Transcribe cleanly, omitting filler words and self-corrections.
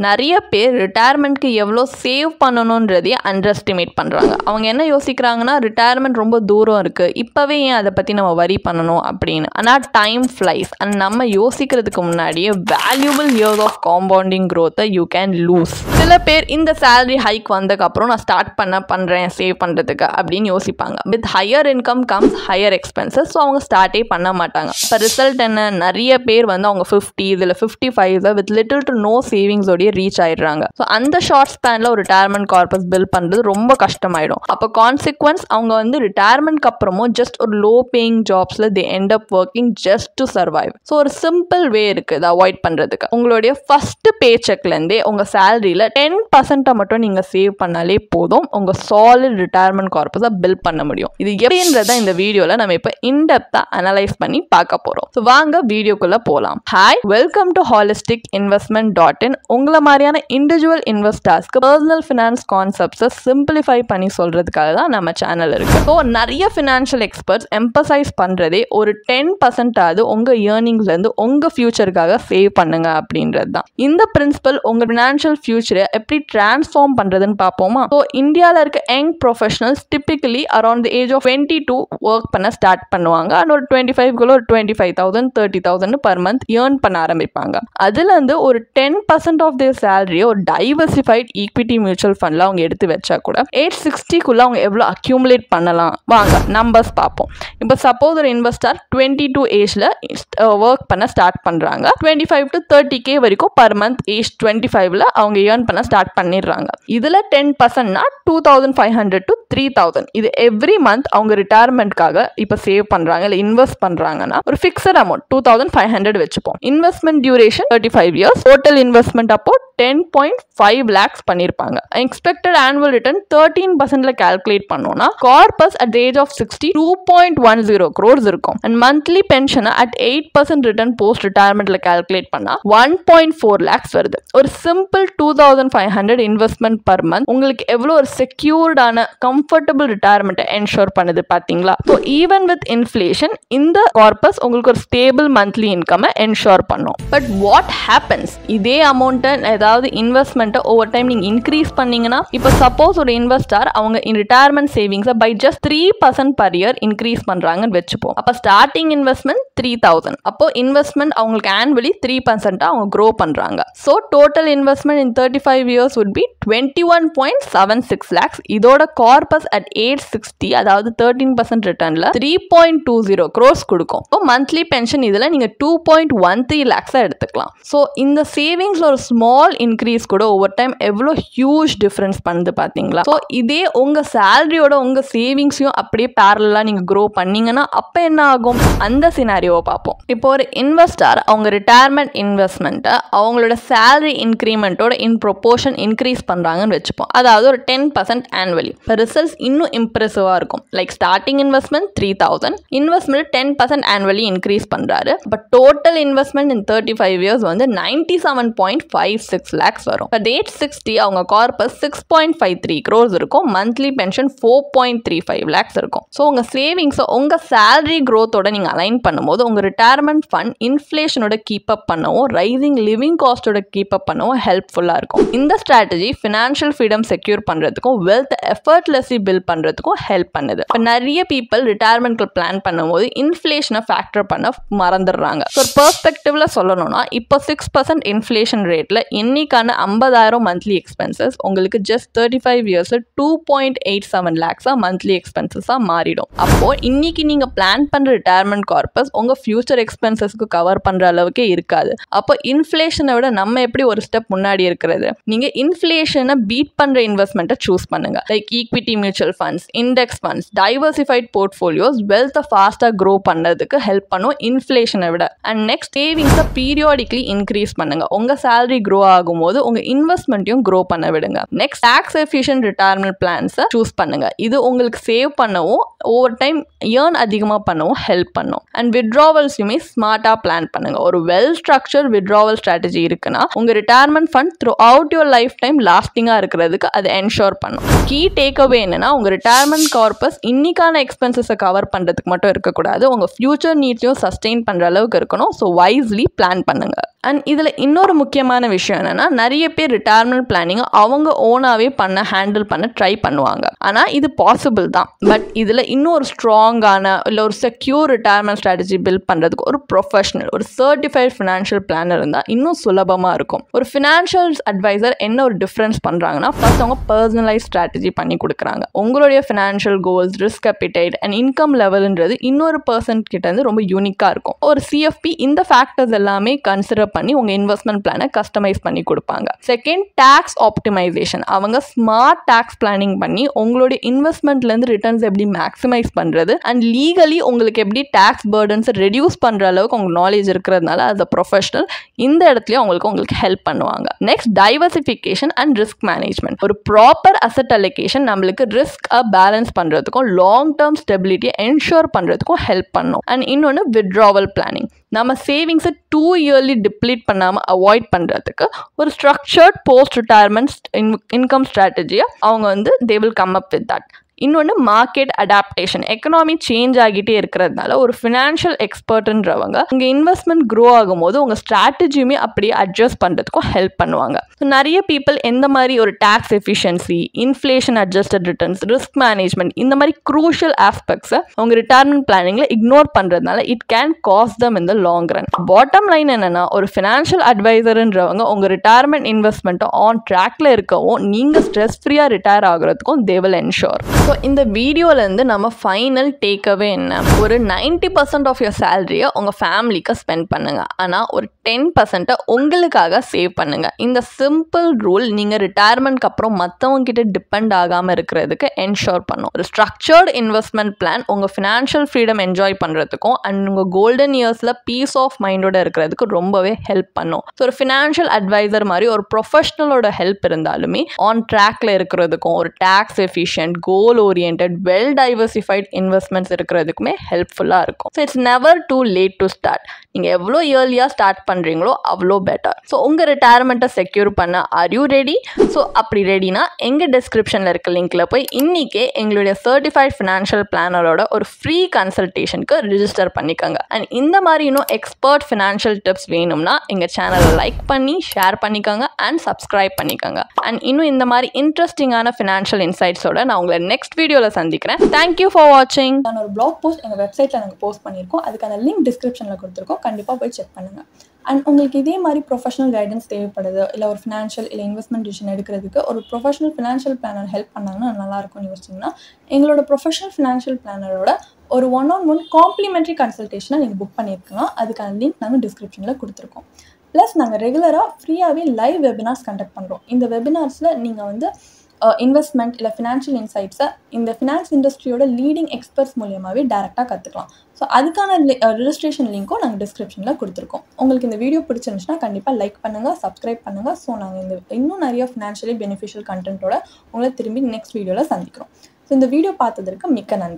நிறைய பேர் ரிட்டையர்மெண்ட்க்கு எவ்வளோ சேவ் பண்ணணுன்றதையே அண்டர் எஸ்டிமேட் பண்ணுறாங்க. அவங்க என்ன யோசிக்கிறாங்கன்னா, ரிட்டையர்மெண்ட் ரொம்ப தூரம் இருக்குது, இப்போவே ஏன் அதை பற்றி நம்ம வரி பண்ணணும் அப்படின்னு. ஆனால் டைம் ஃப்ளைஸ் அண்ட் நம்ம யோசிக்கிறதுக்கு முன்னாடியே வேல்யூபிள் இயர்ஸ் ஆஃப் காம்பவுண்டிங் க்ரோத்தை யூ கேன் லூஸ். சில பேர் இந்த சேலரி ஹைக் வந்ததுக்கப்புறம் நான் ஸ்டார்ட் பண்ணுறேன் சேவ் பண்ணுறதுக்கு அப்படின்னு யோசிப்பாங்க. With higher income comes higher expenses. So அவங்க ஸ்டார்ட்டே பண்ண மாட்டாங்க. இப்போ ரிசல்ட் என்ன, நிறைய பேர் வந்து அவங்க 50 இதில் 55 வித் லிட்டில் டு நோ சேவிங்ஸோடய ரீச் ஆயிடுறாங்க. ஸோ அந்த ஷார்ட் ஸ்பேனில் ஒரு ரிட்டையர்மெண்ட் கார்பஸ் பில்ட் பண்ணுறது ரொம்ப கஷ்டமாயிடும். அப்போ கான்சிக்வன்ஸ் அவங்க வந்து ரிட்டையர்மெண்ட்க்கு அப்புறமும் ஜஸ்ட் ஒரு லோ பேயிங் ஜாப்ஸில் they end up working just to survive. So ஒரு சிம்பிள் வே இருக்குது இதை அவாய்ட் பண்ணுறதுக்கு. உங்களுடைய ஃபர்ஸ்ட் பே செக்லேருந்தே உங்கள் சேலரியில் 10% மட்டும் நீங்கள் சேவ் பண்ணாலே போதும், உங்கள் சாலிட் ரிட்டையர்மெண்ட் கார்பஸை பில்ட் பண்ண முடியும். இது எப்படின்றத இந்த வீடியோவில் நம்ம இப்போ இன்டெப்த்தாக அனலைஸ் பண்ணி பார்க்க போகிறோம். ஸோ வாங்க வீடியோக்குள்ளே போகலாம். Hi, welcome to holisticinvestment.in. உங்களை மாதிரியான இண்டிவிஜுவல் இன்வெஸ்டர்ஸ்க்கு பர்சனல் ஃபினான்ஸ் கான்செப்ட்ஸை சிம்பிளிஃபை பண்ணி சொல்கிறதுக்காக தான் நம்ம சேனல் இருக்குது. ஸோ நிறைய ஃபினான்ஷியல் எக்ஸ்பர்ட்ஸ் எம்பசைஸ் பண்ணுறதே ஒரு 10% உங்கள் இயர்னிங்ஸ்லேருந்து உங்கள் ஃபியூச்சருக்காக சேவ் பண்ணுங்க அப்படின்றது தான். இந்த பிரின்சிபல் உங்கள் ஃபினான்ஷியல் ஃபியூச்சரை எப்படி டிரான்ஸ்ஃபார்ம் பண்ணுறதுன்னு பார்ப்போமா? ஸோ இந்தியாவில் இருக்க young professionals typically around the age of 22 work பண்ண ஸ்டார்ட் பண்ணுவாங்க. அண்ட் ஒரு 25 ஒரு 25,000 30,000 பர் மந்த் ஏர்ன் பண்ண ஆரம்பிப்பாங்க. அதுலேருந்து ஒரு 10% ஆஃப் தேர் சேலரியை ஒரு டைவர்சிஃபைட் ஈக்விட்டி மியூச்சுவல் ஃபண்டில் அவங்க எடுத்து வச்சா கூட ஏஜ் 60க்குள்ளே அவங்க எவ்வளோ அக்யூமுலேட் பண்ணலாம். வாங்க நம்பர்ஸ் பார்ப்போம். இப்போ சப்போஸ் ஒரு இன்வெஸ்டர் 22 ஏஜில் ஒர்க் பண்ண ஸ்டார்ட் பண்ணுறாங்க. 25 to 30K வரைக்கும் பர் மந்த் ஏஜ் 25ல் அவங்க ஏர்ன் பண்ண ஸ்டார்ட் பண்ணிடுறாங்க. இதில் 10%னா 2,500 to 3,000. இது எவ்ரி மந்த் அவங்க ரிட்டையர்மெண்ட்காக இப்போ சேவ் பண்ணுறாங்க இல்லை இன்வெஸ்ட் பண்ணுறாங்கன்னா ஒரு ஃபிக்ஸட் அமௌண்ட் 2,500 வச்சுப்போம். Investment duration 35 years. Total investment அப்போ 10.5 lakhs பண்ணியிருப்பாங்க. எக்ஸ்பெக்டட் ஆனுவல் ரிட்டர்ன் 13%ல கால்குலேட் பண்ணோம்னா corpus at age of 60 2.10 crores இருக்கும். அண்ட் மந்த்லி பென்ஷனை அட் 8% ரிட்டர்ன் போஸ்ட் ரிட்டையர்மெண்ட்ல கால்குலேட் பண்ணா 1.4 lakhs வருது. ஒரு சிம்பிள் 2,500 இன்வெஸ்ட்மெண்ட் பர் மந்த் உங்களுக்கு எவ்வளோ ஒரு செக்யூர்டான கம்ஃபர்டபுள் ரிட்டையர்மெண்ட்டை என்ஷோர் பண்ணுது பார்த்தீங்களா? ஸோ ஈவன் வித் இன்ஃப்ளேஷன் இந்த கார்பஸ் உங்களுக்கு ஒரு ஸ்டேபிள் மந்த்லி இன்கம்மை என்ஷோர் பண்ணும். பட் வாட் ஹேப்பன்ஸ், இதே அமௌண்ட்டை ஏதாவது இன்வெஸ்ட்மெண்ட்டை ஓவர் டைம் நீங்கள் இன்க்ரீஸ் பண்ணீங்கன்னா, இப்போ சப்போஸ் ஒரு இன்வெஸ்டர் அவங்க ரிட்டையர்மெண்ட் சேவிங்ஸை by just 3% per year increase பண்ணுறாங்கன்னு வச்சுப்போம். அப்போ ஸ்டார்டிங் இன்வெஸ்ட்மெண்ட் 3,000. அப்போ இன்வெஸ்ட்மெண்ட் அவங்களுக்கு ஆனுவலி 3% அவங்க க்ரோ பண்ணுறாங்க. So total investment in 35 years would be 21.76 lakhs. இதோட கார்பஸ் அட் ஏஜ் 60 அதாவது 13% ரிட்டர்னில் 3.20 crores கொடுக்கும். இப்போ மந்த்லி பென்ஷன் இதில் நீங்கள் 2.13 lakhs எடுத்துக்கலாம். ஸோ இந்த சேவிங்ஸில் ஒரு ஸ்மால் இன்க்ரீஸ் கூட ஓவர் டைம் எவ்வளோ ஹியூஜ் டிஃப்ரென்ஸ் பண்ணுது பார்த்தீங்களா? ஸோ இதே உங்கள் சேலரியோட உங்கள் சேவிங்ஸையும் அப்படியே பேரலாக நீங்கள் க்ரோ பண்ணீங்கன்னா அப்போ என்ன ஆகும், அந்த சினாரியோவை பார்ப்போம். இப்போ ஒரு இன்வெஸ்டர் அவங்க ரிட்டையர்மெண்ட் இன்வெஸ்ட்மெண்ட்டை அவங்களோட சேலரி இன்க்ரிமெண்ட்டோட இன் ப்ரொபோர்ஷன் இன்க்ரீஸ் பண்ணுறாங்கன்னு வச்சுப்போம். அதாவது ஒரு 10% ஆனுவலி. இப்போ ரிசல்ட்ஸ் இன்னும் இம்ப்ரெசிவாக இருக்கும். Like starting investment 3,000, investment 10% annually increase பண்ணுறாரு. But total investment in 35 years வந்து 97.56 lakhs வரும். இப்போ டேட் 60 அவங்க கார்பஸ் 6.53 crores இருக்கும். மந்த்லி பென்ஷன் 4.35 lakhs இருக்கும். ஸோ உங்கள் சேவிங்ஸை உங்கள் சேலரி க்ரோத்தோட நீங்கள் அலைன் பண்ணும்போது உங்கள் ரிட்டையர்மெண்ட் ஃபண்ட் இன்ஃப்ளேஷனோட கீப் அப் பண்ணவும் ரைசிங் லிவிங் காஸ்டோட கீப் அப் பண்ணவும் ஹெல்ப்ஃபுல்லாக இருக்கும். இந்த ஸ்ட்ராட்டஜி ஃபினான்ஷியல் ஃப்ரீடம் செக்யூர் பண்ணுறதுக்கும் வெல்த் எஃபர்ட்லெஸ்லி பில்ட் பண்ணுறதுக்கும் ஹெல்ப் பண்ணுது. இப்போ நிறைய பீப்புள் ரிட்டையர்மெண்ட்க்கு பிளான் பண்ணும்போது இன்ஃப்ளேஷனை ஃபேக்டர் பண்ண மறந்துடுறாங்க. ஸோ பெர்ஸ்பெக்டிவ்ல சொல்லணும்னா இப்போ 6% இன்ஃப்ளேஷன் ரேட்டில் இன்னைக்கான 50,000 மந்த்லி எக்ஸ்பென்சஸ் உங்களுக்கு ஜஸ்ட் 35 years 2.87 lakhs மந்த்லி எக்ஸ்பென்சஸாக மாறிடும். அப்போ இன்னைக்கு நீங்கள் பிளான் பண்ணுற ரிட்டையர்மெண்ட் கார்பஸ் உங்கள் ஃபியூச்சர் எக்ஸ்பென்சஸ்க்கு கவர் பண்ணுற அளவுக்கே இருக்காது. அப்போ இன்ஃப்ளேஷனை விட நம்ம எப்படி ஒரு ஸ்டெப் முன்னாடி இருக்கிறது? நீங்கள் இன்ஃப்ளேஷனை பீட் பண்ணுற இன்வெஸ்ட்மெண்ட்டை சூஸ் பண்ணுங்க. Like equity mutual funds, index funds, diversified portfolios வெல்த்தை ஃபாஸ்ட்டாக க்ரோ பண்ணுறதுக்கு ஹெல்ப் பண்ணும் இன்ஃப்ளேஷனை விட. அண்ட் நெக்ஸ்ட் சேவிங்ஸை பீரியாடிக்லி இன்க்ரீஸ் பண்ணுங்க. உங்கள் சேலரி க்ரோ ஆகும்போது உங்கள் இன்வெஸ்ட்மெண்ட்டையும் க்ரோ பண்ண விடுங்க. நெக்ஸ்ட் டாக்ஸ் எஃபிஷியன்ட் ரிட்டையர்மெண்ட் பிளான்ஸை சூஸ் பண்ணுங்க. இது உங்களுக்கு சேவ் பண்ணவும் ஓவர் டைம் ஏர்ன் அதிகமாக பண்ணவும் ஹெல்ப் பண்ணும். அண்ட் வித்ட்ராவல்ஸுமே ஸ்மார்ட்டாக பிளான் பண்ணுங்க. ஒரு வெல் ஸ்ட்ரக்சர் வித்ட்ராவல் ஸ்ட்ராட்டஜி இருக்குன்னா உங்கள் retirement fund throughout your lifetime லாஸ்டிங்காக இருக்கிறதுக்கு அதை என்ஷோர் பண்ணும். கீ டேக்அவே என்னன்னா உங்கள் ரிட்டையர்மெண்ட் கார்பஸ் இன்னைக்கான எக்ஸ்பென்சஸை கவர் பண்ணுறதுக்கு மட்டும் இருக்கக்கூடாது, உங்கள் ஃபியூச்சர் நீட்ஸையும் சஸ்டெயின் பண்ணுற அளவுக்கு இருக்கணும். ஸோ வைஸ்லி பிளான் பண்ணுங்க. அண்ட் இதில் இன்னொரு முக்கியமான விஷயம் என்னென்னா, நிறைய பேர் ரிட்டையர்மெண்ட் பிளானிங் அவங்க ஓனாகவே ஹேண்டில் பண்ண ட்ரை பண்ணுவாங்க. ஆனால் இது பாசிபிள் தான். பட் இதில் இன்னும் ஒரு ஸ்ட்ராங்கான இல்லை ஒரு செக்யூர் ரிட்டையர்மெண்ட் ஸ்ட்ராட்டஜி பில்ட் பண்ணுறதுக்கு ஒரு ப்ரொஃபஷனல், ஒரு சர்டிஃபைட் ஃபினான்ஷியல் பிளானர் இருந்தால் இன்னும் சுலபமாக இருக்கும். ஒரு ஃபினான்ஷியல் அட்வைசர் என்ன ஒரு டிஃப்ரென்ஸ் பண்ணுறாங்கன்னா, ஃபர்ஸ்ட் அவங்க பர்சனலைஸ் ஸ்ட்ராட்டஜி பண்ணி கொடுக்குறாங்க. உங்களுடைய financial goals, risk appetite and income லெவல்ன்றது இன்னொரு பர்சன் கிட்டேருந்து ரொம்ப யூனிக்காக இருக்கும். ஒரு சிஎஃப்பி இந்த ஃபேக்டர்ஸ் எல்லாமே கன்சிடர் பண்ணி உங்க இன்வெஸ்ட்மெண்ட் பிளானை கஸ்டமைஸ் பண்ணி கொடுப்பாங்க. Second, tax optimisation. அவங்க ஸ்மார்ட் டாக்ஸ் பிளானிங் பண்ணி உங்களுடைய இன்வெஸ்ட்மெண்ட்ல இருந்து ரிட்டர்ன்ஸ் எப்படி மேக்ஸிமைஸ் பண்றது அண்ட் லீகலி உங்களுக்கு எப்படி டாக்ஸ் பர்டன்ஸ் ரெடியூஸ் பண்ற அளவுக்கு உங்க நாலேஜ் இருக்கிறதுனால as a professional இந்த இடத்துலயும் உங்களுக்கு ஹெல்ப் பண்ணுவாங்க. Next, diversification and risk management. ஒரு ப்ராப்பர் அசெட் அலோகேஷன் நம்மளுக்கு ரிஸ்க் பேலன்ஸ் பண்றதுக்கும் லாங் டேர்ம் ஸ்டெபிலிட்டியை என்ஷூர் பண்றதுக்கும் ஹெல்ப் பண்ணும். அண்ட் இன்னொன்று, வித்ட்ராவல் பிளானிங். நம்ம சேவிங்ஸை 2 இயர்லி டிப்ளீட் பண்ணாமல் அவாய்ட் பண்ணுறதுக்கு ஒரு ஸ்ட்ரக்சர்ட் போஸ்ட் ரிட்டையர்மெண்ட் இன்கம் ஸ்ட்ராட்டஜியை அவங்க they will come up with that. இன்னொன்று, மார்க்கெட் அடாப்டேஷன். எக்கனாமி சேஞ்ச் ஆகிட்டே இருக்கிறதுனால ஒரு ஃபினான்ஷியல் எக்ஸ்பர்ட்ன்றவங்க உங்கள் இன்வெஸ்ட்மெண்ட் க்ரோ ஆகும்போது உங்கள் ஸ்ட்ராட்டஜியுமே அப்படியே அட்ஜஸ்ட் பண்ணுறதுக்கும் ஹெல்ப் பண்ணுவாங்க. ஸோ நிறைய பீப்புள் எந்த மாதிரி ஒரு tax efficiency, inflation adjusted returns, risk management இந்த மாதிரி க்ரூஷியல் ஆஸ்பெக்ட்ஸை அவங்க ரிட்டையர்மெண்ட் பிளானிங்கில் இக்னோர் பண்ணுறதுனால it can cost them in the long run. Bottom line என்னன்னா, ஒரு ஃபினான்ஷியல் அட்வைசர்ன்றவங்க உங்கள் ரிட்டையர்மெண்ட் இன்வெஸ்ட்மெண்ட்டை ஆன் ட்ராக்ல இருக்கவும் நீங்கள் ஸ்ட்ரெஸ் ஃப்ரீயாக ரிட்டையர் ஆகிறதுக்கும் தே வில் என்ஷூர். ஸோ இந்த வீடியோலேருந்து நம்ம ஃபைனல் டேக்அவே என்ன, ஒரு 90% ஆஃப் யுவர் சேலரியை உங்கள் ஃபேமிலிக்கு ஸ்பெண்ட் பண்ணுங்கள். ஆனால் ஒரு 10% உங்களுக்காக சேவ் பண்ணுங்கள். இந்த சிம்பிள் ரூல் நீங்கள் ரிட்டையர்மெண்ட்க்கு அப்புறம் மற்றவங்க கிட்ட டிபெண்ட் ஆகாமல் இருக்கிறதுக்கு என்ஷூர் பண்ணும். ஒரு ஸ்ட்ரக்சர்டு இன்வெஸ்ட்மெண்ட் பிளான் உங்கள் ஃபினான்ஷியல் ஃப்ரீடம் என்ஜாய் பண்ணுறதுக்கும் அண்ட் உங்கள் கோல்டன் இயர்ஸில் பீஸ் ஆஃப் மைண்டோட இருக்கிறதுக்கு ரொம்பவே ஹெல்ப் பண்ணும். ஸோ ஒரு ஃபினான்ஷியல் அட்வைசர் மாதிரி ஒரு ப்ரொஃபஷனலோட ஹெல்ப் இருந்தாலுமே ஆன் ட்ராக்ல இருக்கிறதுக்கும் ஒரு டாக்ஸ் எஃபிஷியன்ட், கோல் oriented, well diversified investments இருக்கிறதுக்குமே ஹெல்ப்ஃபுல்லாக இருக்கும். So it's never too late to start. நீங்கள் எவ்வளோ இயர்லியாக ஸ்டார்ட் பண்ணுறீங்களோ அவ்வளோ பெட்டர். ஸோ உங்கள் ரிட்டையர்மெண்ட்டை செக்யூர் பண்ண ஆர் யூ ரெடி? ஸோ அப்படி ரெடினா எங்கள் டிஸ்கிரிப்ஷனில் இருக்க லிங்க்ல போய் இன்றைக்கே எங்களுடைய சர்டிஃபைட் ஃபினான்ஷியல் பிளானரோட ஒரு ஃப்ரீ கன்சல்டேஷனுக்கு ரிஜிஸ்டர் பண்ணிக்கோங்க. அண்ட் இந்த மாதிரி இன்னும் எக்ஸ்பர்ட் ஃபினான்ஷியல் டிப்ஸ் வேணும்னா எங்கள் சேனலை லைக் பண்ணி ஷேர் பண்ணிக்கோங்க அண்ட் சப்ஸ்கிரைப் பண்ணிக்கோங்க. அண்ட் இன்னும் இந்த மாதிரி இன்ட்ரெஸ்டிங்கான ஃபினான்ஷியல் இன்சைட்ஸோட நான் உங்களை நெக்ஸ்ட் வீடியோவில் சந்திக்கிறேன். தேங்க்யூ ஃபார் வாட்சிங். நான் ஒரு பிளாக் போஸ்ட் எங்கள் வெப்சைட்டில் நாங்கள் போஸ்ட் பண்ணியிருக்கோம். அதுக்கான லிங்க் டிஸ்கிரிப்ஷனில் கொடுத்துருக்கோம். கண்டிப்பாக போய் செக் பண்ணுங்கள். அண்ட் உங்களுக்கு இதே மாதிரி ப்ரொஃபஷனல் கைடன்ஸ் தேவைப்படுது, இல்லை ஒரு ஃபினான்ஷியல் இல்லை இன்வெஸ்ட்மெண்ட் டிசிஷன் எடுக்கிறதுக்கு ஒரு ப்ரொஃபஷனல் ஃபினான்ஷியல் பிளானர் ஹெல்ப் பண்ணாங்கன்னா நல்லாயிருக்கும்னு யோசிச்சிங்கன்னா எங்களோட ப்ரொஃபஷனல் ஃபினான்ஷியல் பிளானரோட ஒரு 1-on-1 காம்ப்ளிமெண்ட்ரி கன்சல்டேஷனை நீங்கள் புக் பண்ணியிருக்கலாம். அதுக்கான லிங்க் நாங்கள் டிஸ்கிரிப்ஷனில் கொடுத்துருக்கோம். ப்ளஸ் நாங்கள் ரெகுலராக ஃப்ரீயாகவே லைவ் வெபினார்ஸ் கண்டக்ட் பண்ணுறோம். இந்த வெபினார்ஸில் நீங்கள் இன்வெஸ்ட்மெண்ட் இல்லை ஃபினான்ஷியல் இன்சைட்ஸை இந்த ஃபினான்ஸ் இண்டஸ்ட்ரியோட லீடிங் எக்ஸ்பர்ட்ஸ் மூலியமாகவே டேரெக்டாக கற்றுக்கலாம். ஸோ அதுக்கான ரிஜிஸ்ட்ரேஷன் லிங்க்கும் நாங்கள் டிஸ்கிரிப்ஷனில் கொடுத்துருக்கோம். உங்களுக்கு இந்த வீடியோ பிடிச்சிருந்துச்சுன்னா கண்டிப்பாக லைக் பண்ணுங்கள், சப்ஸ்கிரைப் பண்ணுங்கள். ஸோ நாங்கள் இன்னும் நிறைய ஃபினான்ஷியலி பெனிஃபிஷியல் கண்டென்ட்டோட உங்களை திரும்பி நெக்ஸ்ட் வீடியோவில் சந்திக்கிறோம். ஸோ இந்த வீடியோ பார்த்ததற்கு மிக்க நன்றி.